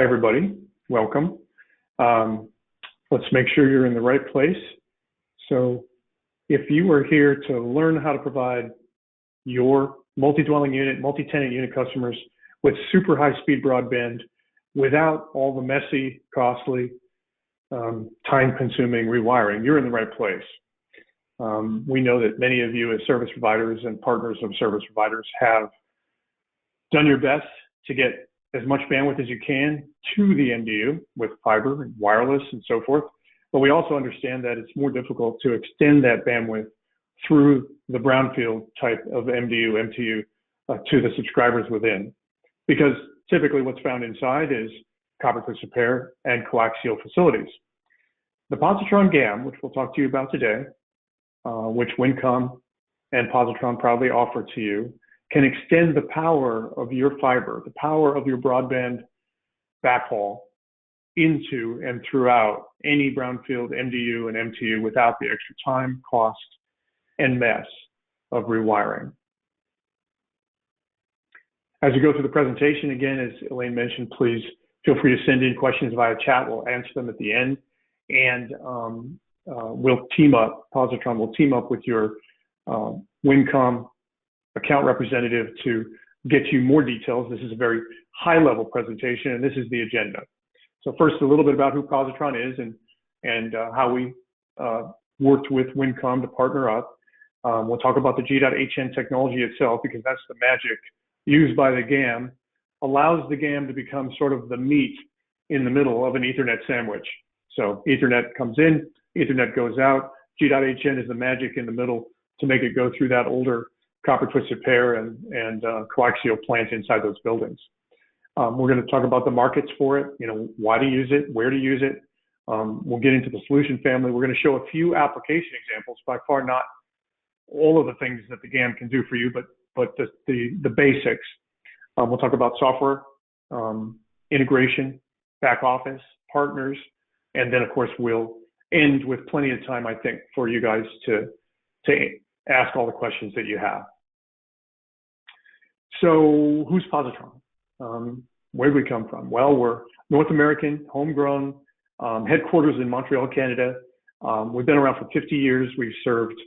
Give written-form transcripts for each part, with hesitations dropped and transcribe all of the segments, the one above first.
Hi, everybody. Welcome. Let's make sure you're in the right place. So if you are here to learn how to provide your multi-dwelling unit, multi-tenant unit customers with super high-speed broadband without all the messy, costly, time-consuming rewiring, you're in the right place. We know that many of you as service providers and partners of service providers have done your best to get as much bandwidth as you can to the MDU with fiber and wireless and so forth. But we also understand that it's more difficult to extend that bandwidth through the brownfield type of MDU, MTU to the subscribers within. Because typically what's found inside is copper twisted pair and coaxial facilities. The Positron GAM, which we'll talk to you about today, which Wincom and Positron proudly offer to you, can extend the power of your fiber, the power of your broadband backhaul into and throughout any brownfield MDU and MTU without the extra time, cost, and mess of rewiring. As you go through the presentation, again, as Elaine mentioned, please feel free to send in questions via chat. We'll answer them at the end. And we'll team up, Positron will team up with your Wincom account representative to get you more details. This is a very high-level presentation, and this is the agenda. So first, a little bit about who Positron is and how we worked with Wincom to partner up. We'll talk about the G.hn technology itself, because that's the magic used by the GAM, allows the GAM to become sort of the meat in the middle of an Ethernet sandwich. So Ethernet comes in, Ethernet goes out. G.hn is the magic in the middle to make it go through that older copper twisted pair and coaxial plant inside those buildings. We're going to talk about the markets for it, why to use it, where to use it. We'll get into the solution family. We're going to show a few application examples, by far not all of the things that the GAM can do for you, but the basics. We'll talk about software, integration, back office, partners, and then of course we'll end with plenty of time, I think, for you guys to ask all the questions that you have. So who's Positron? Where did we come from? Well, we're North American, homegrown, headquarters in Montreal, Canada. We've been around for 50 years. We've served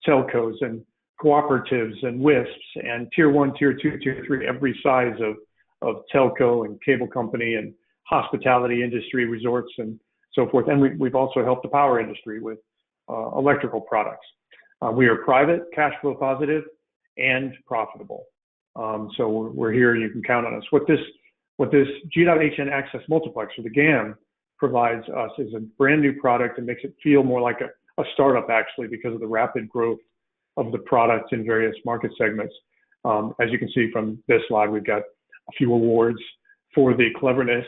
telcos and cooperatives and WISPs and tier 1, tier 2, tier 3, every size of telco and cable company and hospitality industry, resorts and so forth. And we've also helped the power industry with electrical products. We are private, cash flow positive, and profitable. So we're here, you can count on us. What this G.hn access multiplexer, the GAM, provides us is a brand new product and makes it feel more like a startup, actually, because of the rapid growth of the product in various market segments. As you can see from this slide, we've got a few awards for the cleverness,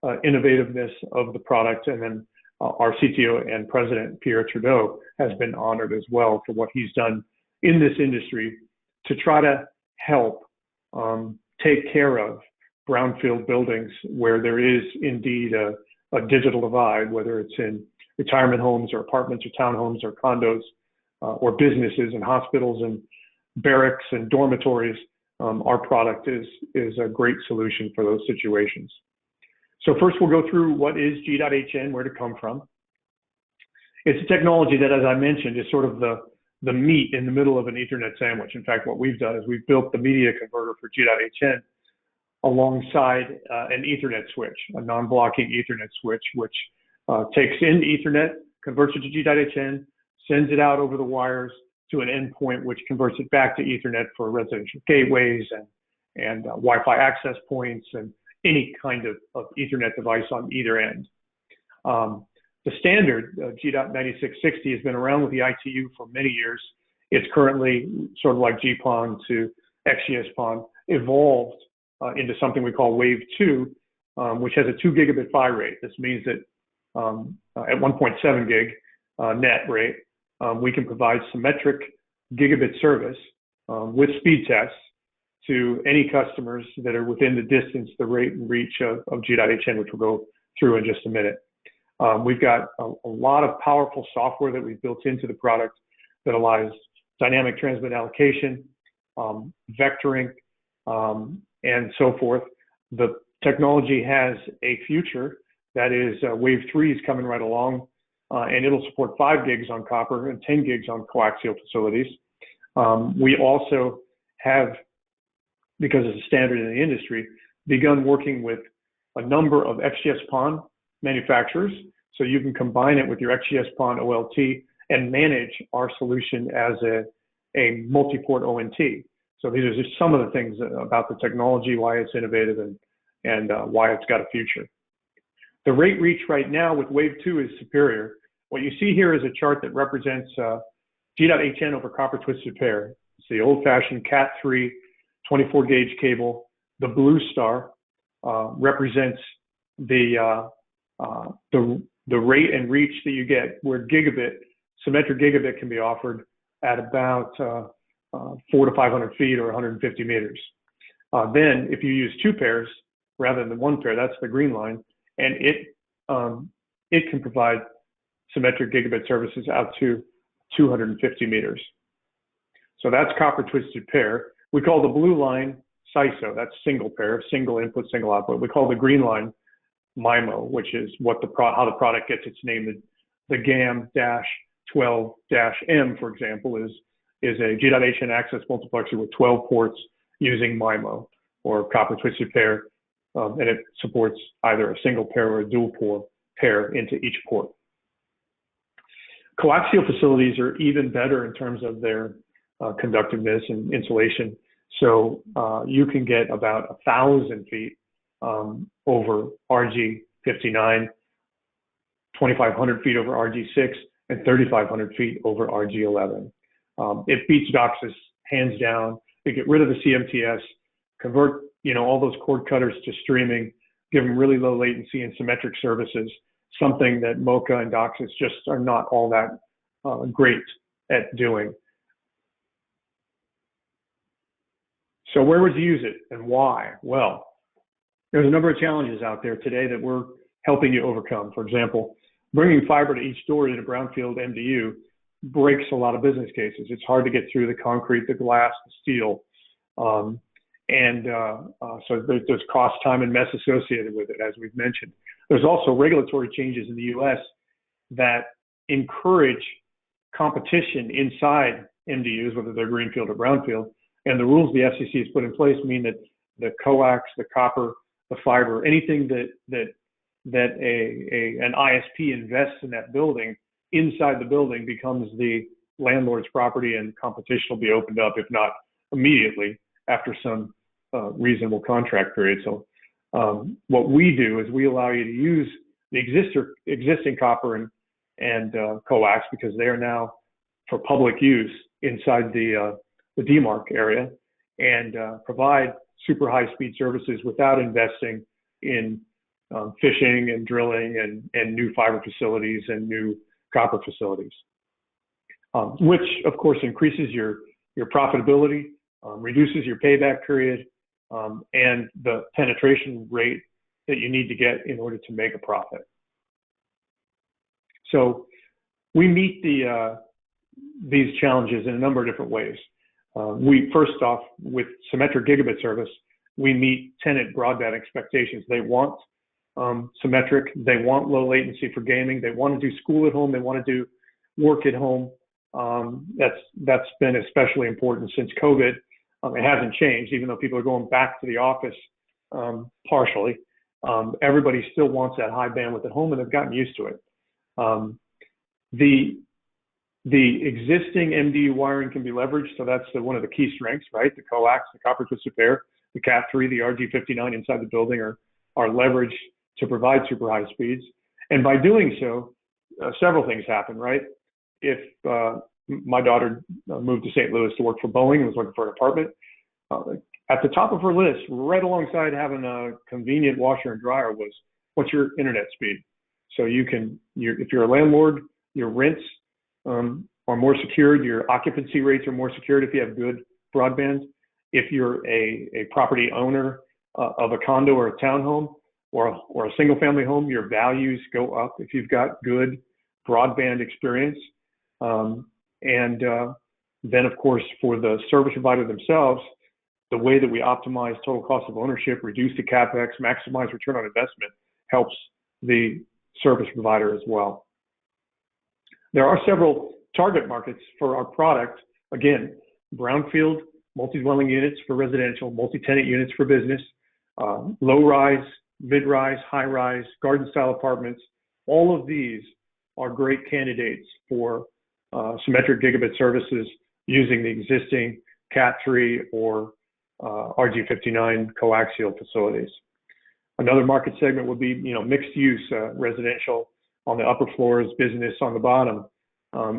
innovativeness of the product, and then our CTO and president, Pierre Trudeau, has been honored as well for what he's done in this industry to try to help take care of brownfield buildings where there is indeed a digital divide, whether it's in retirement homes or apartments or townhomes or condos or businesses and hospitals and barracks and dormitories. Our product is a great solution for those situations. So first we'll go through what is G.hn, where to come from. It's a technology that, as I mentioned, is sort of the meat in the middle of an Ethernet sandwich. In fact, what we've done is we've built the media converter for G.hn alongside an Ethernet switch, a non-blocking Ethernet switch, which takes in Ethernet, converts it to G.hn, sends it out over the wires to an endpoint, which converts it back to Ethernet for residential gateways and Wi-Fi access points and any kind of Ethernet device on either end. The standard G.9660 has been around with the ITU for many years. It's currently sort of like GPON to XGS-PON evolved into something we call Wave 2, which has a 2 gigabit PHY rate. This means that at 1.7 gig net rate, we can provide symmetric gigabit service with speed tests to any customers that are within the distance, the rate and reach of G.hn, which we'll go through in just a minute. We've got a lot of powerful software that we've built into the product that allows dynamic transmit allocation, vectoring, and so forth. The technology has a future. That is, Wave 3 is coming right along, and it'll support 5 gigs on copper and 10 gigs on coaxial facilities. We also have, because it's a standard in the industry, begun working with a number of XGS-PON manufacturers, so you can combine it with your XGS-PON OLT and manage our solution as a multi-port ONT. So these are just some of the things about the technology, why it's innovative, and why it's got a future. The rate reach right now with Wave 2 is superior. What you see here is a chart that represents G.hn over copper twisted pair. It's the old-fashioned Cat3 24 gauge cable. The blue star represents the rate and reach that you get, where gigabit, symmetric gigabit, can be offered at about 400 to 500 feet or 150 meters. Then if you use 2 pairs rather than 1 pair, that's the green line, and it can provide symmetric gigabit services out to 250 meters. So that's copper twisted pair. We call the blue line SISO, that's single pair, single input, single output. We call the green line MIMO, which is what how the product gets its name. The GAM-12-M, for example, is a G.hn access multiplexer with 12 ports using MIMO or copper twisted pair, and it supports either a single pair or a dual pair into each port. Coaxial facilities are even better in terms of their conductiveness and insulation. So you can get about 1,000 feet over RG59, 2,500 feet over RG6, and 3,500 feet over RG11. It beats DOCSIS hands down. They get rid of the CMTS, convert all those cord cutters to streaming, give them really low latency and symmetric services, something that MoCA and DOCSIS just are not all that great at doing. So where would you use it and why? Well, there's a number of challenges out there today that we're helping you overcome. For example, bringing fiber to each door in a brownfield MDU breaks a lot of business cases. It's hard to get through the concrete, the glass, the steel. So there's cost, time, and mess associated with it, as we've mentioned. There's also regulatory changes in the US that encourage competition inside MDUs, whether they're greenfield or brownfield. And the rules the FCC has put in place mean that the coax, the copper, the fiber, anything that an ISP invests in that building, inside the building, becomes the landlord's property, and competition will be opened up, if not immediately, after some reasonable contract period. So what we do is we allow you to use the existing copper and coax, because they are now for public use inside the DMARC area, and provide super high-speed services without investing in fishing and drilling and new fiber facilities and new copper facilities, which of course increases your profitability, reduces your payback period, and the penetration rate that you need to get in order to make a profit. So we meet these challenges in a number of different ways. We first off, with symmetric gigabit service, we meet tenant broadband expectations. They want symmetric, they want low latency for gaming, they want to do school at home, they want to do work at home. That's been especially important since COVID. It hasn't changed, even though people are going back to the office partially. Everybody still wants that high bandwidth at home, and they've gotten used to it. The existing MDU wiring can be leveraged, so that's one of the key strengths, right? The coax, the copper twisted pair, the Cat3, the RG59 inside the building are leveraged to provide super high speeds. And by doing so, several things happen, right? If my daughter moved to St. Louis to work for Boeing and was looking for an apartment, at the top of her list, right alongside having a convenient washer and dryer, was what's your internet speed? So if you're a landlord, your rents are more secured, your occupancy rates are more secured if you have good broadband. If you're a property owner of a condo or a townhome or a single family home, your values go up if you've got good broadband experience. And then of course, for the service provider themselves, the way that we optimize total cost of ownership, reduce the CapEx, maximize return on investment helps the service provider as well. There are several target markets for our product. Again, brownfield, multi-dwelling units for residential, multi-tenant units for business, low-rise, mid-rise, high-rise, garden-style apartments. All of these are great candidates for symmetric gigabit services using the existing Cat3 or RG59 coaxial facilities. Another market segment would be, mixed use residential on the upper floors, business on the bottom.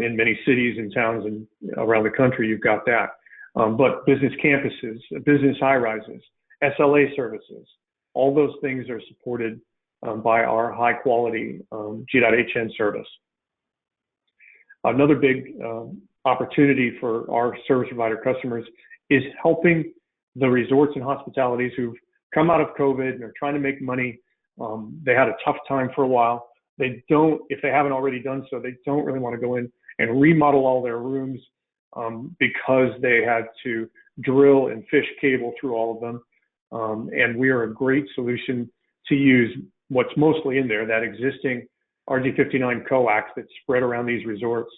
In many cities and towns and around the country, you've got that. But business campuses, business high rises, SLA services, all those things are supported by our high quality G.hn service. Another big opportunity for our service provider customers is helping the resorts and hospitalities who've come out of COVID and are trying to make money. They had a tough time for a while. They don't, if they haven't already done so, they don't really want to go in and remodel all their rooms because they had to drill and fish cable through all of them. And we are a great solution to use what's mostly in there, that existing RG59 coax that's spread around these resorts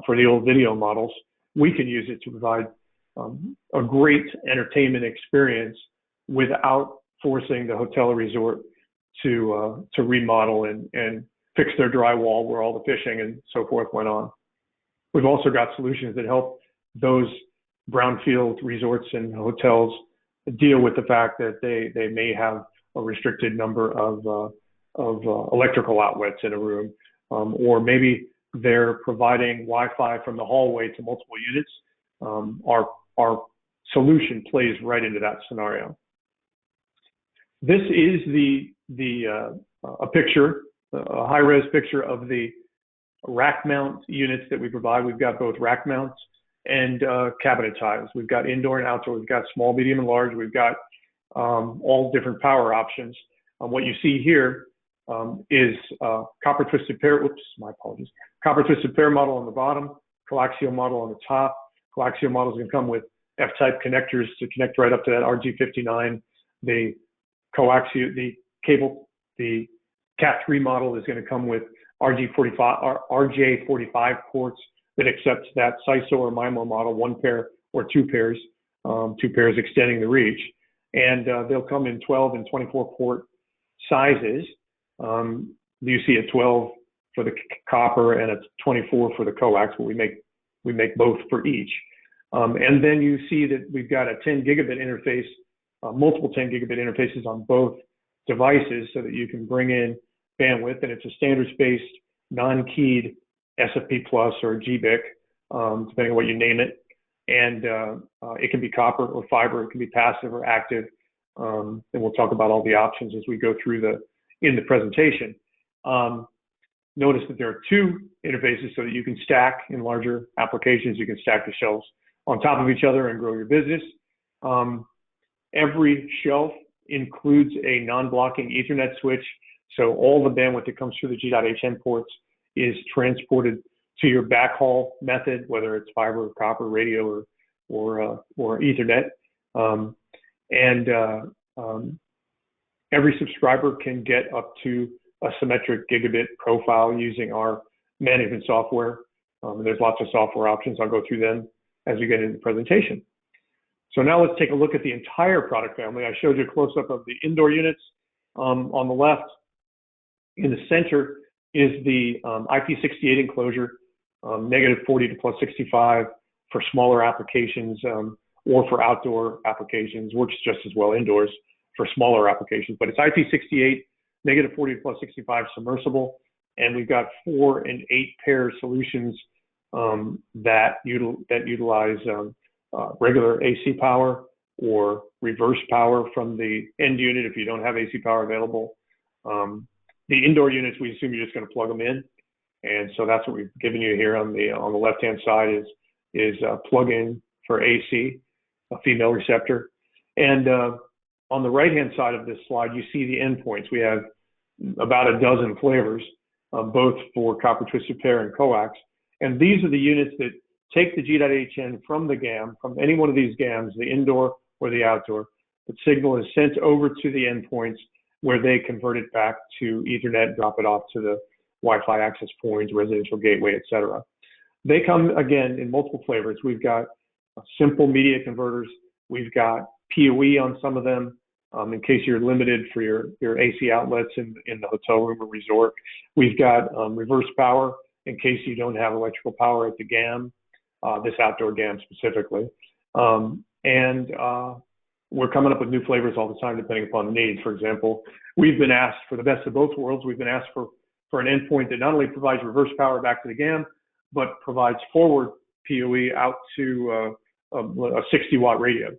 for the old video models. We can use it to provide a great entertainment experience without forcing the hotel or resort to remodel and fix their drywall where all the fishing and so forth went on. We've also got solutions that help those brownfield resorts and hotels deal with the fact that they may have a restricted number of electrical outlets in a room, or maybe they're providing Wi-Fi from the hallway to multiple units. Our solution plays right into that scenario. This is a picture, a high-res picture of the rack mount units that we provide. We've got both rack mounts and cabinet ties. We've got indoor and outdoor. We've got small, medium, and large. We've got all different power options. What you see here is copper twisted pair. Oops, my apologies. Copper twisted pair model on the bottom, coaxial model on the top. Coaxial models can come with F-type connectors to connect right up to that RG59. The coaxial, the cable, the Cat3 model is going to come with RJ45 ports that accepts that SISO or MIMO model, one pair or two pairs extending the reach. And they'll come in 12 and 24 port sizes. You see a 12 for the copper and a 24 for the coax, but we make both for each. And then you see that we've got a 10 gigabit interface, multiple 10 gigabit interfaces on both devices so that you can bring in bandwidth, and it's a standard spaced, non-keyed SFP plus or GBIC, depending on what you name it. And it can be copper or fiber, it can be passive or active. And we'll talk about all the options as we go through in the presentation. Notice that there are two interfaces so that you can stack in larger applications. You can stack the shelves on top of each other and grow your business. Every shelf includes a non-blocking Ethernet switch. So all the bandwidth that comes through the G.hn ports is transported to your backhaul method, whether it's fiber, copper, radio, or Ethernet. Every subscriber can get up to a symmetric gigabit profile using our management software. There's lots of software options. I'll go through them as we get into the presentation. So now let's take a look at the entire product family. I showed you a close-up of the indoor units. On the left, in the center, is the IP68 enclosure, -40 to +65 for smaller applications or for outdoor applications. Works just as well indoors for smaller applications. But it's IP68, -40 to +65 submersible. And we've got 4 and 8 pair solutions that utilize regular AC power or reverse power from the end unit if you don't have AC power available. The indoor units, we assume you're just going to plug them in. And so that's what we've given you here on the left-hand side is plug-in for AC, a female receptor. And on the right-hand side of this slide, you see the endpoints. We have about a dozen flavors, both for copper twisted pair and coax. And these are the units that take the G.hn from the GAM, from any one of these GAMs, the indoor or the outdoor. The signal is sent over to the endpoints where they convert it back to Ethernet, drop it off to the Wi-Fi access points, residential gateway, etc. They come, again, in multiple flavors. We've got simple media converters. We've got PoE on some of them, in case you're limited for your AC outlets in the hotel room or resort. We've got reverse power in case you don't have electrical power at the GAM, this outdoor GAM specifically. We're coming up with new flavors all the time depending upon the needs. For example, we've been asked for the best of both worlds. We've been asked for an endpoint that not only provides reverse power back to the GAM, but provides forward PoE out to a 60-watt radio.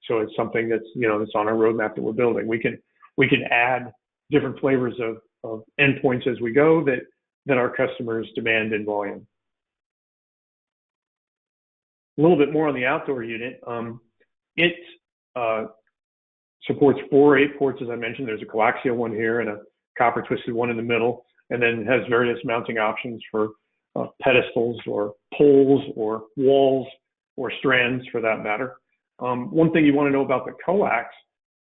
So it's something that's, that's on our roadmap that we're building. We can add different flavors of endpoints as we go that our customers demand in volume. A little bit more on the outdoor unit. It supports 4 8 ports, as I mentioned. There's a coaxial one here and a copper twisted one in the middle, and then it has various mounting options for pedestals or poles or walls or strands for that matter. One thing you want to know about the coax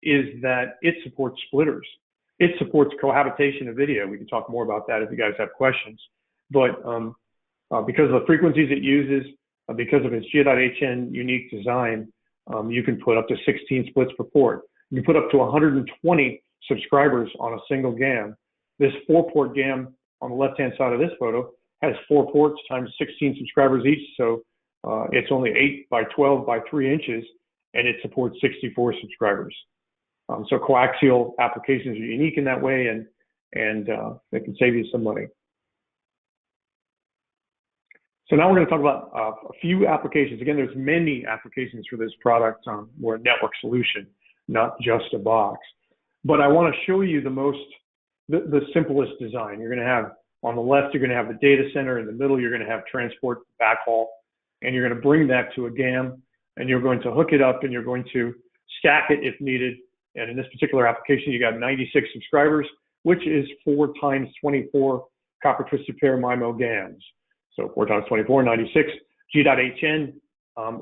is that it supports splitters. It supports cohabitation of video. We can talk more about that if you guys have questions. But because of the frequencies it uses, because of its G.hn unique design, you can put up to 16 splits per port. You can put up to 120 subscribers on a single GAM. This 4-port GAM on the left-hand side of this photo has 4 ports times 16 subscribers each. So it's only 8 by 12 by 3 inches, and it supports 64 subscribers. So coaxial applications are unique in that way, and they can save you some money. So now we're going to talk about a few applications. Again, there's many applications for this product. We're a network solution, not just a box. But I want to show you the simplest design. You're going to have, on the left, you're going to have the data center. In the middle, you're going to have transport backhaul. And you're going to bring that to a GAM, and you're going to hook it up, and you're going to stack it if needed. And in this particular application, you got 96 subscribers, which is 4 times 24 copper twisted pair MIMO GAMs. So 4 times 24, 96, G.hn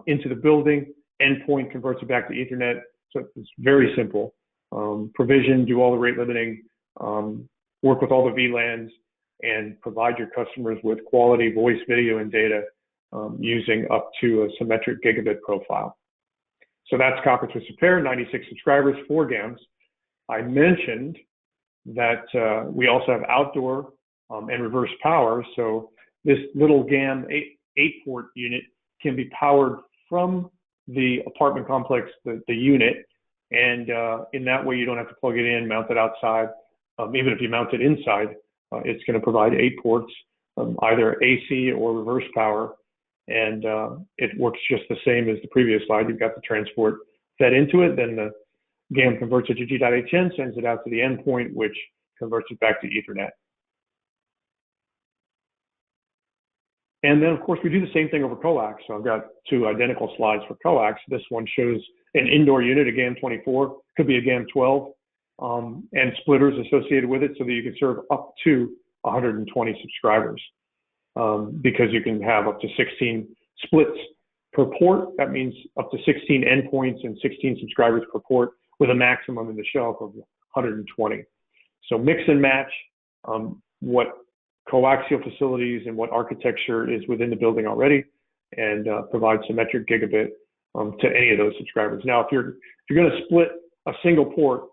into the building, endpoint converts it back to Ethernet. So it's very simple. Provision, do all the rate limiting, work with all the VLANs, and provide your customers with quality voice, video, and data using up to a symmetric gigabit profile. So that's copper twisted pair, 96 subscribers, 4 GAMs. I mentioned that we also have outdoor and reverse power. So this little GAM 8-port unit can be powered from the apartment complex, the unit, and in that way you don't have to plug it in, mount it outside. Even if you mount it inside, it's going to provide 8 ports, either AC or reverse power, and it works just the same as the previous slide. You've got the transport fed into it, then the GAM converts it to G.hn, sends it out to the endpoint, which converts it back to Ethernet. And then, of course, we do the same thing over coax. So I've got 2 identical slides for coax. This one shows an indoor unit, a GAM 24, could be a GAM 12, and splitters associated with it so that you can serve up to 120 subscribers. Because you can have up to 16 splits per port. That means up to 16 endpoints and 16 subscribers per port with a maximum in the shelf of 120. So mix and match what coaxial facilities and what architecture is within the building already, and provide symmetric gigabit to any of those subscribers. Now, if you're going to split a single port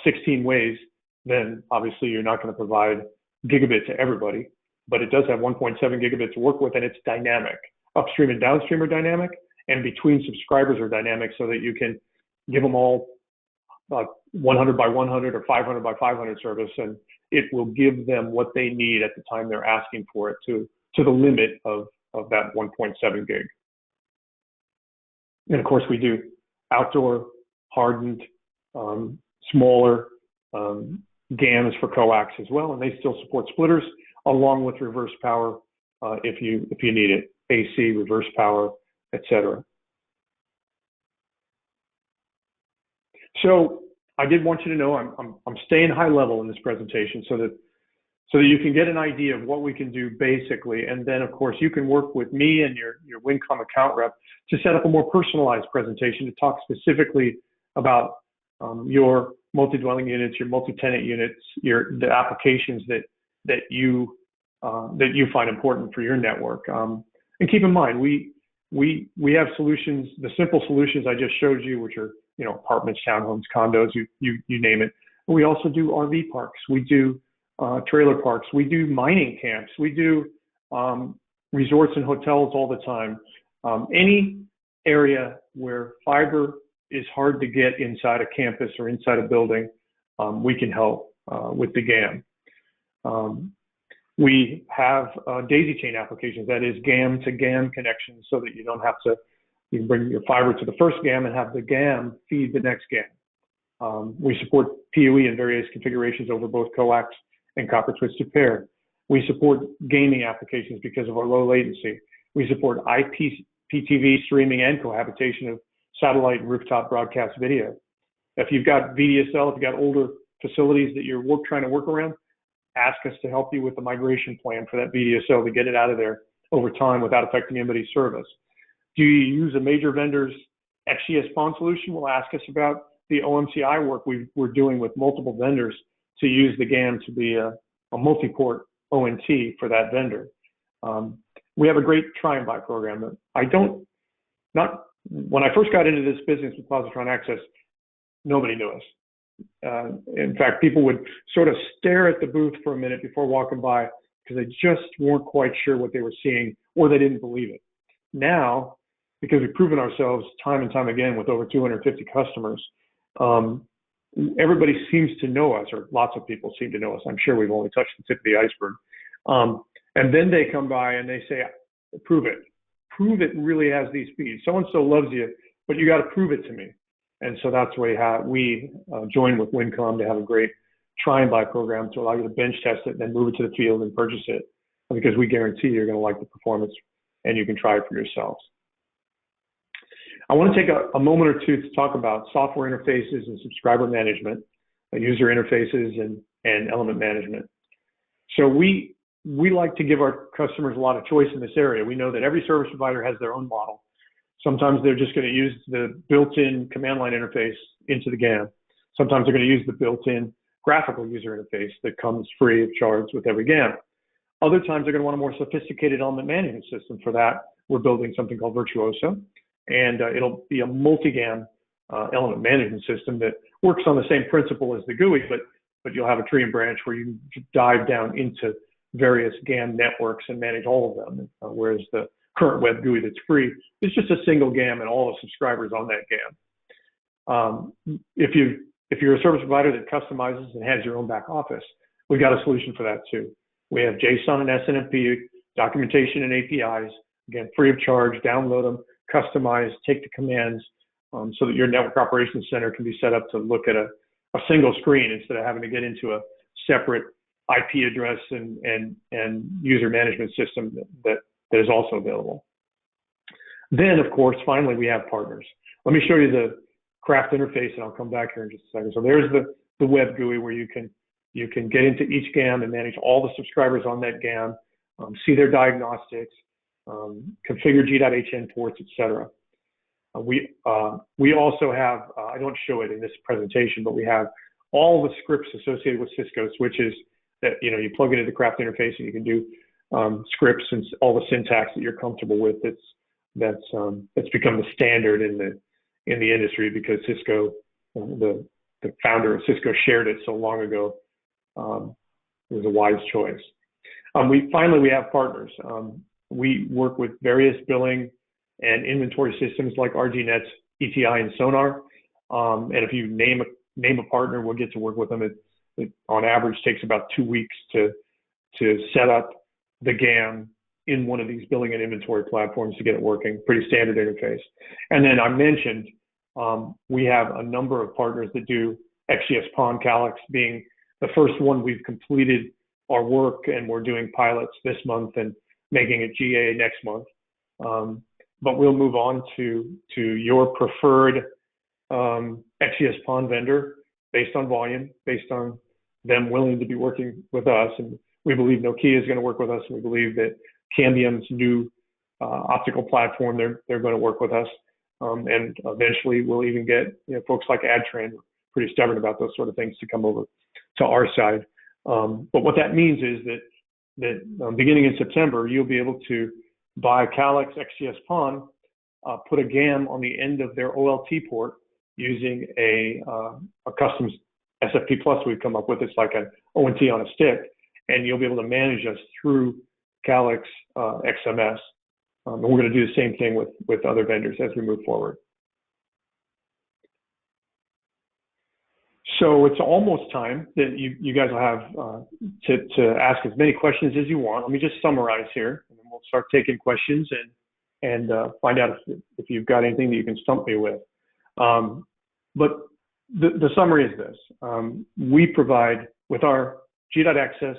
16 ways, then obviously you're not going to provide gigabit to everybody, but it does have 1.7 gigabit to work with, and it's dynamic. Upstream and downstream are dynamic, and between subscribers are dynamic, so that you can give them all 100 by 100 or 500 by 500 service, and it will give them what they need at the time they're asking for it to the limit of that 1.7 gig. And of course, we do outdoor, hardened, smaller GAMs for coax as well, and they still support splitters along with reverse power if you need it, AC, reverse power, etc. So I did want you to know I'm staying high level in this presentation so so that you can get an idea of what we can do basically. And then, of course, you can work with me and your Wincom account rep to set up a more personalized presentation to talk specifically about your multi-dwelling units, your multi-tenant units, the applications that you find important for your network. And keep in mind, we have solutions, the simple solutions I just showed you, which are apartments, townhomes, condos, you name it. But we also do RV parks. We do trailer parks. We do mining camps. We do resorts and hotels all the time. Any area where fiber is hard to get inside a campus or inside a building, we can help with the GAM. We have daisy chain applications, that is GAM to GAM connections, so that you don't have to, you can bring your fiber to the first GAM and have the GAM feed the next GAM. We support PoE in various configurations over both coax and copper twisted pair. We support gaming applications because of our low latency. We support IPTV streaming and cohabitation of satellite and rooftop broadcast video. If you've got VDSL, if you've got older facilities that you're trying to work around, ask us to help you with the migration plan for that VDSL to get it out of there over time without affecting anybody's service. Do you use a major vendor's XGS-PON solution? Well, ask us about the OMCI work we're doing with multiple vendors to use the GAM to be a multi-port ONT for that vendor. We have a great try and buy program. When I first got into this business with Positron Access, nobody knew us. In fact, people would sort of stare at the booth for a minute before walking by because they just weren't quite sure what they were seeing, or they didn't believe it. Now, because we've proven ourselves time and time again with over 250 customers, everybody seems to know us, or lots of people seem to know us. I'm sure we've only touched the tip of the iceberg. And then they come by and they say, prove it. Prove it really has these speeds. So-and-so loves you, but you got to prove it to me. And so that's why we join with Wincom to have a great try and buy program to allow you to bench test it and then move it to the field and purchase it, because we guarantee you're going to like the performance and you can try it for yourselves. I want to take a moment or two to talk about software interfaces and subscriber management, user interfaces and element management. So we like to give our customers a lot of choice in this area. We know that every service provider has their own model. Sometimes they're just going to use the built-in command line interface into the GAM. Sometimes they're going to use the built-in graphical user interface that comes free of charge with every GAM. Other times they're going to want a more sophisticated element management system. For that, we're building something called Virtuoso, and it'll be a multi-GAM element management system that works on the same principle as the GUI, but you'll have a tree and branch where you can dive down into various GAM networks and manage all of them, whereas the current web GUI that's free is just a single GAM and all the subscribers on that GAM. If you're a service provider that customizes and has your own back office, we've got a solution for that too. We have JSON and SNMP, documentation and APIs, again, free of charge. Download them, customize, take the commands so that your network operations center can be set up to look at a single screen instead of having to get into a separate IP address and user management system that is also available. Then, of course, finally, we have partners. Let me show you the craft interface, and I'll come back here in just a second. So there's the web GUI where you can get into each GAM and manage all the subscribers on that GAM, see their diagnostics, configure G.hn ports, etc. We also have, I don't show it in this presentation, but we have all the scripts associated with Cisco switches that you plug into the craft interface and you can do scripts and all the syntax that you're comfortable with. That's become the standard in the industry because Cisco, the founder of Cisco, shared it so long ago. It was a wise choice. We have partners. We work with various billing and inventory systems like RGNet, ETI, and Sonar. And if you name a partner, we'll get to work with them. It on average takes about 2 weeks to set up the GAM in one of these billing and inventory platforms to get it working. Pretty standard interface. And then I mentioned we have a number of partners that do XGS-PON Calyx, being the first one. We've completed our work and we're doing pilots this month and making it GA next month. But we'll move on to your preferred XGS-PON vendor based on volume, based on them willing to be working with us. And we believe Nokia is going to work with us. And we believe that Cambium's new optical platform, they're going to work with us. And eventually we'll even get folks like AdTran, pretty stubborn about those sort of things, to come over to our side. But what that means is that beginning in September, you'll be able to buy Calix XGS-PON, put a GAM on the end of their OLT port using a custom SFP Plus we've come up with. It's like an ONT on a stick, and you'll be able to manage us through Calix XMS. And we're going to do the same thing with other vendors as we move forward. So it's almost time that you guys will have to ask as many questions as you want. Let me just summarize here, and then we'll start taking questions and find out if you've got anything that you can stump me with. But the summary is this. We provide, with our G.hn access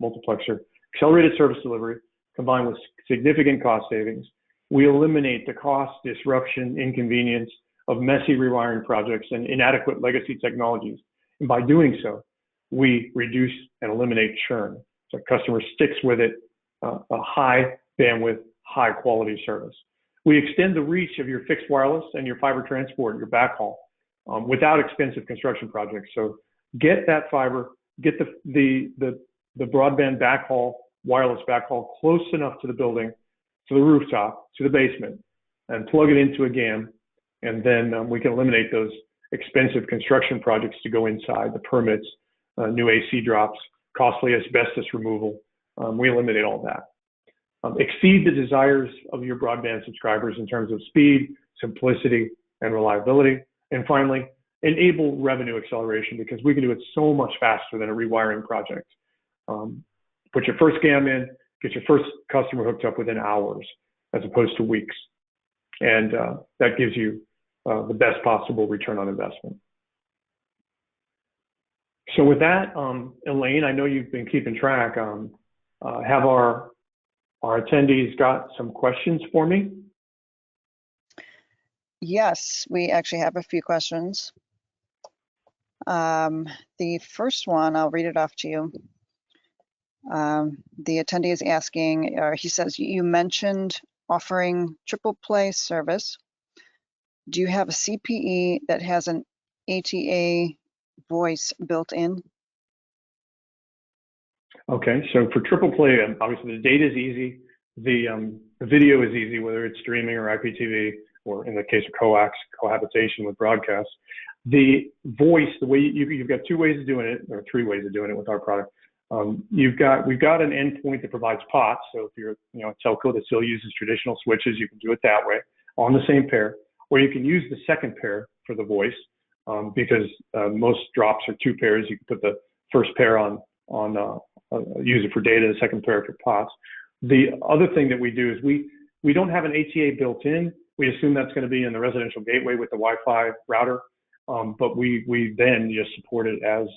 multiplexer, accelerated service delivery combined with significant cost savings. We eliminate the cost, disruption, inconvenience of messy rewiring projects and inadequate legacy technologies. And by doing so, we reduce and eliminate churn. So customer sticks with it, a high bandwidth, high quality service. We extend the reach of your fixed wireless and your fiber transport, your backhaul, without expensive construction projects. So get that fiber, get the broadband backhaul, wireless backhaul close enough to the building, to the rooftop, to the basement, and plug it into a GAM. And then we can eliminate those expensive construction projects to go inside, the permits, new AC drops, costly asbestos removal. We eliminate all that. Exceed the desires of your broadband subscribers in terms of speed, simplicity, and reliability. And finally, enable revenue acceleration, because we can do it so much faster than a rewiring project. Put your first GAM in, get your first customer hooked up within hours, as opposed to weeks. And that gives you the best possible return on investment. So with that, Elaine, I know you've been keeping track. Have our attendees got some questions for me? Yes, we actually have a few questions. The first one, I'll read it off to you. The attendee is asking, he says, you mentioned offering triple play service. Do you have a CPE that has an ATA voice built in? Okay, so for triple play, obviously the data is easy, the video is easy, whether it's streaming or IPTV, or in the case of coax, cohabitation with broadcast. The voice, the way you've got two ways of doing it, or three ways of doing it with our product. We've got an endpoint that provides POTS. So if you're a telco that still uses traditional switches, you can do it that way on the same pair, or you can use the second pair for the voice, because most drops are two pairs. You can put the first pair on use it for data, the second pair for POTS. The other thing that we do is we don't have an ATA built in. We assume that's going to be in the residential gateway with the Wi-Fi router, but we then just support it as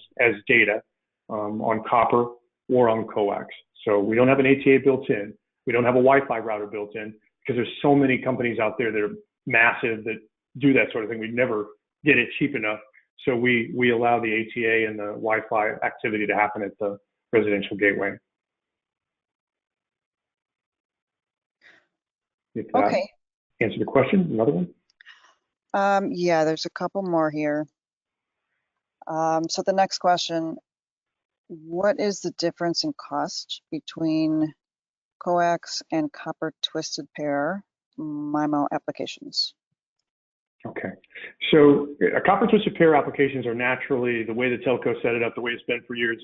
data on copper or on coax. So we don't have an ATA built in. We don't have a Wi-Fi router built in, because there's so many companies out there that are massive that do that sort of thing. We'd never get it cheap enough. So we allow the ATA and the Wi-Fi activity to happen at the residential gateway. If that Okay. answer the question, another one? Yeah, there's a couple more here. So the next question, what is the difference in cost between coax and copper twisted pair MIMO applications? Okay, so copper twisted pair applications are naturally, the way the telco set it up, the way it's been for years,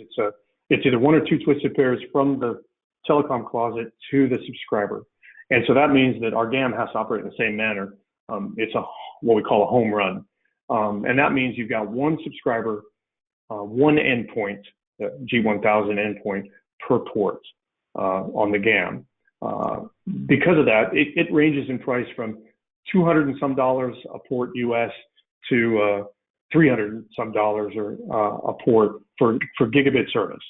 it's either one or two twisted pairs from the telecom closet to the subscriber. And so that means that our GAM has to operate in the same manner. It's what we call a home run. And that means you've got one subscriber, one endpoint, the G1000 endpoint per port on the GAM. Because of that, it ranges in price from $200 and some a port US to $300 and some or a port for gigabit service.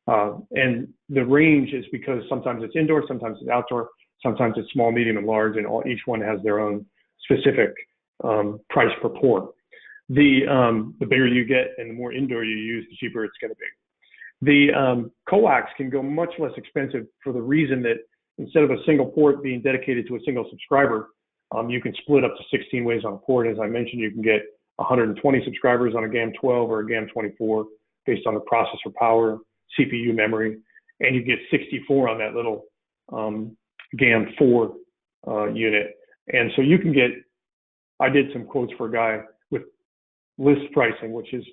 And the range is because sometimes it's indoor, sometimes it's outdoor, sometimes it's small, medium, and large, and each one has their own specific price per port. The bigger you get and the more indoor you use, the cheaper it's going to be. The coax can go much less expensive for the reason that instead of a single port being dedicated to a single subscriber, you can split up to 16 ways on a port. As I mentioned, you can get 120 subscribers on a GAM12 or a GAM24 based on the processor power, CPU memory, and you get 64 on that little GAM4 unit. And so you can get, I did some quotes for a guy with list pricing, which is,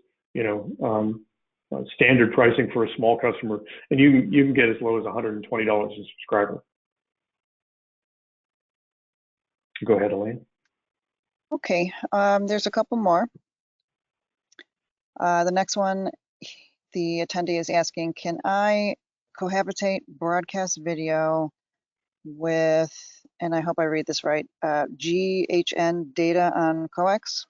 standard pricing for a small customer, and you can get as low as $120 a subscriber. Go ahead, Elaine. Okay, there's a couple more. The next one, the attendee is asking, can I cohabitate broadcast video with, and I hope I read this right, GHN data on coax?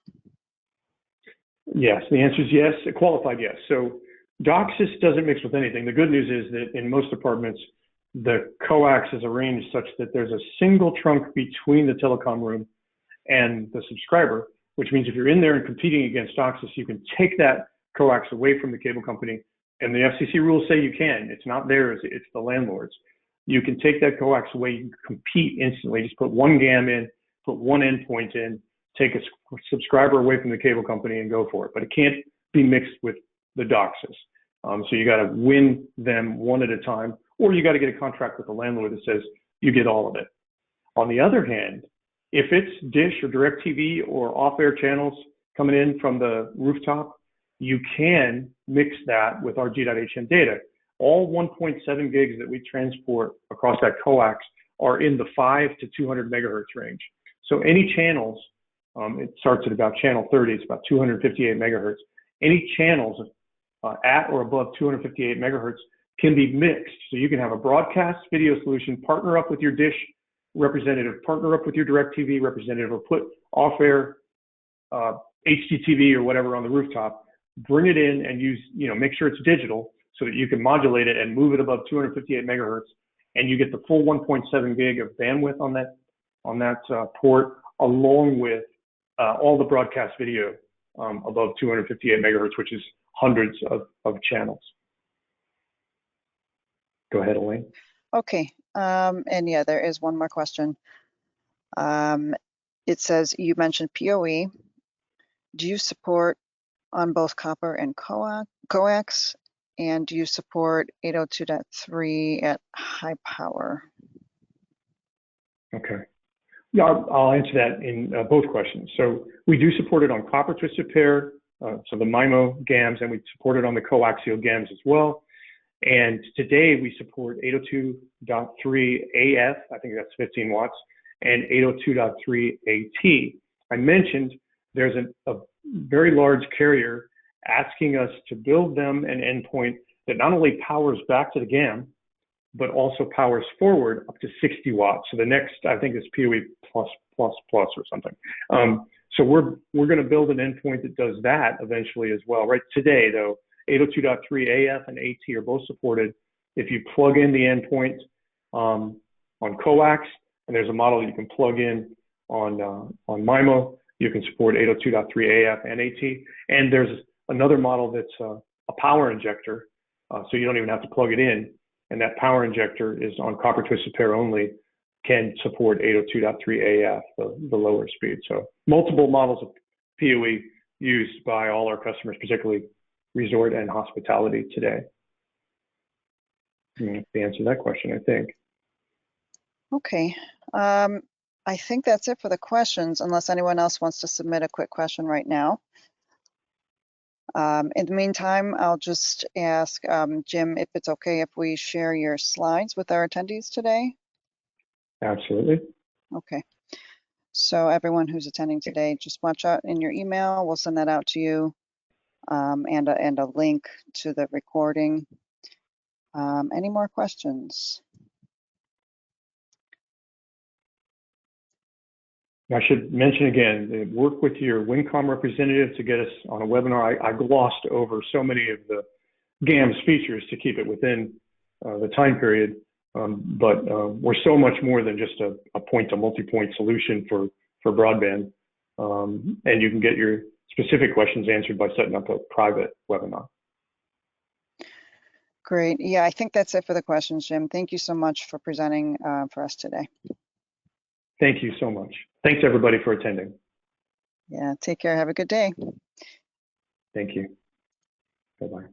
Yes, the answer is yes, a qualified yes. So DOCSIS doesn't mix with anything. The good news is that in most apartments, the coax is arranged such that there's a single trunk between the telecom room and the subscriber, which means if you're in there and competing against DOCSIS, you can take that coax away from the cable company. And the FCC rules say you can. It's not theirs, it's the landlord's. You can take that coax away, you can compete instantly. Just put one GAM in, put one endpoint in, take a subscriber away from the cable company and go for it. But it can't be mixed with the DOCSIS. So you got to win them one at a time, or you got to get a contract with the landlord that says you get all of it. On the other hand, if it's Dish or DirecTV or off-air channels coming in from the rooftop, you can mix that with our G.hn data. All 1.7 gigs that we transport across that coax are in the 5 to 200 megahertz range. So any channels, it starts at about channel 30, it's about 258 megahertz. Any channels at or above 258 megahertz can be mixed. So you can have a broadcast video solution, partner up with your Dish representative, partner up with your DirecTV representative, or put off-air HDTV or whatever on the rooftop, bring it in and use, make sure it's digital so that you can modulate it and move it above 258 megahertz, and you get the full 1.7 gig of bandwidth on that port, along with all the broadcast video above 258 megahertz, which is hundreds of channels. Go ahead, Elaine. Okay, and yeah, there is one more question. It says, you mentioned PoE. Do you support on both copper and coax? And do you support 802.3 at high power? Okay. Yeah, I'll answer that in both questions. So we do support it on copper twisted pair, so the MIMO GAMs, and we support it on the coaxial GAMs as well. And today we support 802.3 AF, I think that's 15 watts, and 802.3 AT. I mentioned there's a very large carrier asking us to build them an endpoint that not only powers back to the GAM, but also powers forward up to 60 watts. So the next, I think, is PoE plus or something. So we're going to build an endpoint that does that eventually as well. Right today, though, 802.3 AF and AT are both supported. If you plug in the endpoint on coax, and there's a model you can plug in on MIMO, you can support 802.3 AF and AT. And there's another model that's a power injector, so you don't even have to plug it in. And that power injector is on copper twisted pair only, can support 802.3 AF, the lower speed. So multiple models of PoE used by all our customers, particularly resort and hospitality today. The answer to that question, I think. Okay. I think that's it for the questions, unless anyone else wants to submit a quick question right now. In the meantime, I'll just ask Jim if it's okay if we share your slides with our attendees today. Absolutely. Okay. So everyone who's attending today, just watch out in your email. We'll send that out to you, and a link to the recording. Any more questions? I should mention again, work with your WinCom representative to get us on a webinar. I glossed over so many of the GAM's features to keep it within the time period, but we're so much more than just a point to multi-point solution for broadband. And you can get your specific questions answered by setting up a private webinar. Great. Yeah, I think that's it for the questions, Jim. Thank you so much for presenting for us today. Thank you so much. Thanks everybody for attending. Yeah, take care. Have a good day. Thank you. Bye-bye.